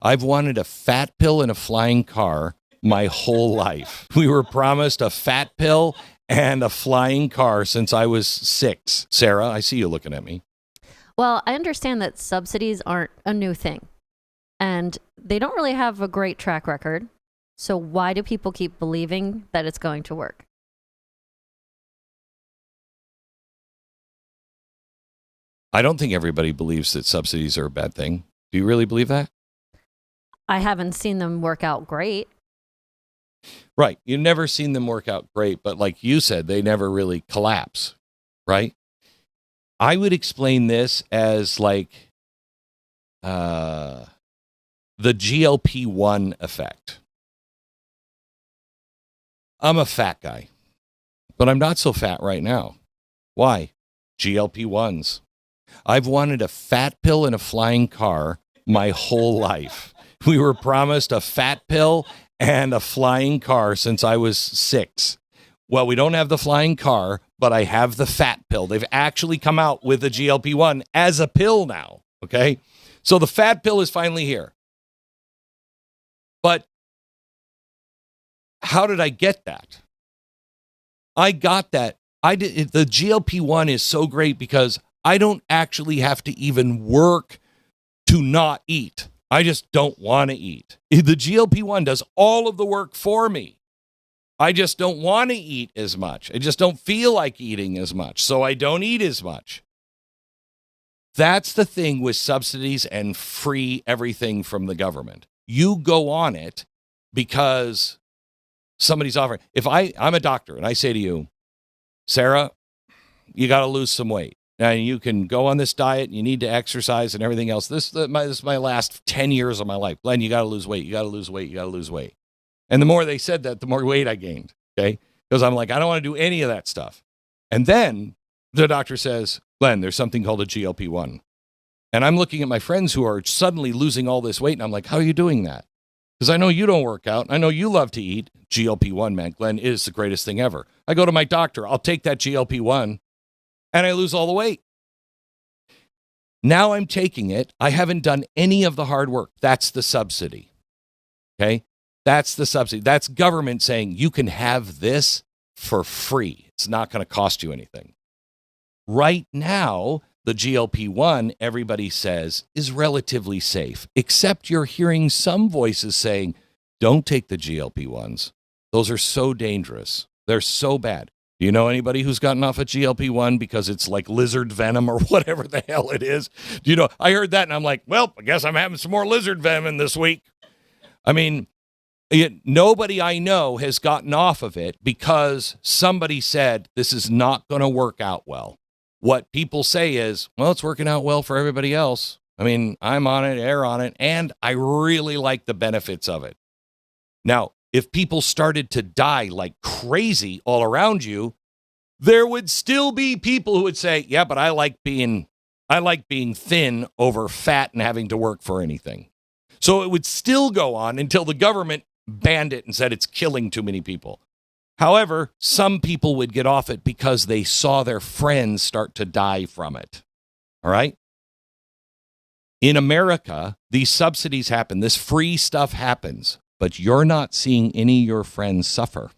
I've wanted a fat pill and a flying car my whole life. We were promised a fat pill and a flying car since I was 6. Sarah, I see you looking at me. Well, I understand that subsidies aren't a new thing, and they don't really have a great track record. So why do people keep believing that it's going to work? I don't think everybody believes that subsidies are a bad thing. Do you really believe that? I haven't seen them work out great. Right. You've never seen them work out great, but like you said, they never really collapse, right? I would explain this as like the GLP-1 effect. I'm a fat guy, but I'm not so fat right now. Why? GLP-1s. I've wanted a fat pill and a flying car my whole life. We were promised a fat pill and a flying car since I was 6. Well, we don't have the flying car, but I have the fat pill. They've actually come out with the GLP-1 as a pill now, okay? So the fat pill is finally here. But how did I get that? I got that. The GLP-1 is so great because I don't actually have to even work to not eat. I just don't want to eat. The GLP-1 does all of the work for me. I just don't want to eat as much. I just don't feel like eating as much, so I don't eat as much. That's the thing with subsidies and free everything from the government. You go on it because somebody's offering. If I'm a doctor and I say to you, Sarah, you got to lose some weight. Now, you can go on this diet, and you need to exercise and everything else. This is my last 10 years of my life. Glenn, you got to lose weight. You got to lose weight. You got to lose weight. And the more they said that, the more weight I gained, okay? Because I'm like, I don't want to do any of that stuff. And then the doctor says, Glenn, there's something called a GLP-1. And I'm looking at my friends who are suddenly losing all this weight, and I'm like, how are you doing that? Because I know you don't work out. I know you love to eat. GLP-1, man, Glenn, is the greatest thing ever. I go to my doctor. I'll take that GLP-1. And I lose all the weight. Now I'm taking it. I haven't done any of the hard work. That's the subsidy. Okay? That's the subsidy. That's government saying you can have this for free. It's not going to cost you anything. Right now, the GLP-1, everybody says, is relatively safe, except you're hearing some voices saying, don't take the GLP-1s. Those are so dangerous. They're so bad. Do you know anybody who's gotten off a GLP-1 because it's like lizard venom or whatever the hell it is? Do you know? I heard that and I'm like, well, I guess I'm having some more lizard venom this week. I mean, nobody I know has gotten off of it because somebody said this is not going to work out well. What people say is, well, it's working out well for everybody else. I mean, I'm on it, they're on it, and I really like the benefits of it. Now, if people started to die like crazy all around you, there would still be people who would say, yeah, but I like being thin over fat and having to work for anything. So it would still go on until the government banned it and said it's killing too many people. However, some people would get off it because they saw their friends start to die from it. All right? In America, these subsidies happen. This free stuff happens. But you're not seeing any of your friends suffer.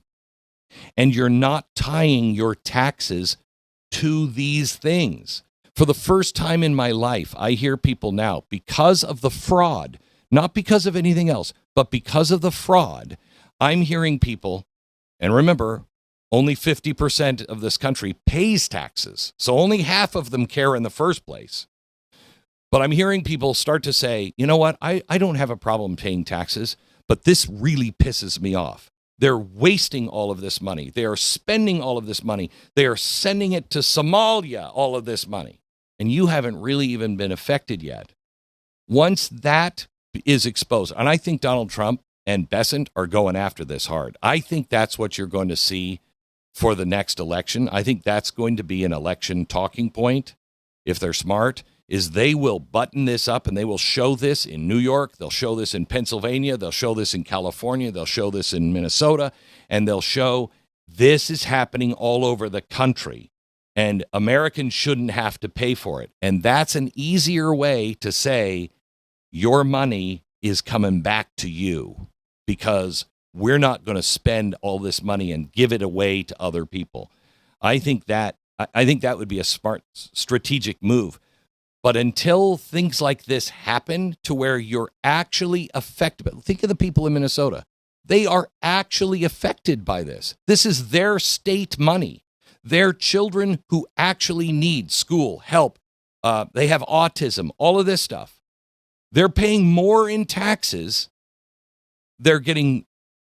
And you're not tying your taxes to these things. For the first time in my life, I hear people now, because of the fraud, not because of anything else, but because of the fraud, I'm hearing people, and remember, only 50% of this country pays taxes. So only half of them care in the first place. But I'm hearing people start to say, you know what, I don't have a problem paying taxes. But this really pisses me off. They're wasting all of this money. They are spending all of this money. They are sending it to Somalia, all of this money. And you haven't really even been affected yet. Once that is exposed, and I think Donald Trump and Besant are going after this hard. I think that's what you're going to see for the next election. I think that's going to be an election talking point, if they're smart, is they will button this up and they will show this in New York. They'll show this in Pennsylvania. They'll show this in California. They'll show this in Minnesota. And they'll show this is happening all over the country. And Americans shouldn't have to pay for it. And that's an easier way to say your money is coming back to you because we're not going to spend all this money and give it away to other people. I think that would be a smart strategic move. But until things like this happen to where you're actually affected, think of the people in Minnesota. They are actually affected by this. This is their state money. Their children who actually need school, help, they have autism, all of this stuff. They're paying more in taxes. They're getting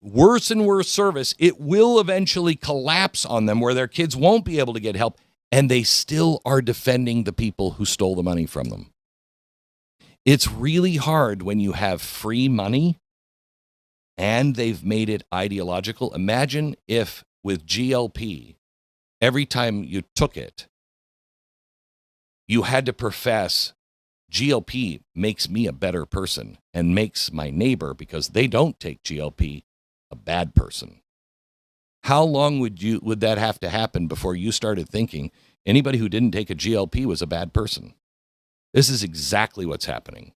worse and worse service. It will eventually collapse on them where their kids won't be able to get help. And they still are defending the people who stole the money from them. It's really hard when you have free money and they've made it ideological. Imagine if with GLP, every time you took it, you had to profess GLP makes me a better person and makes my neighbor, because they don't take GLP, a bad person. How long would that have to happen before you started thinking anybody who didn't take a GLP was a bad person? This is exactly what's happening.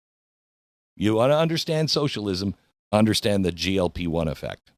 You want to understand socialism, understand the GLP-1 effect.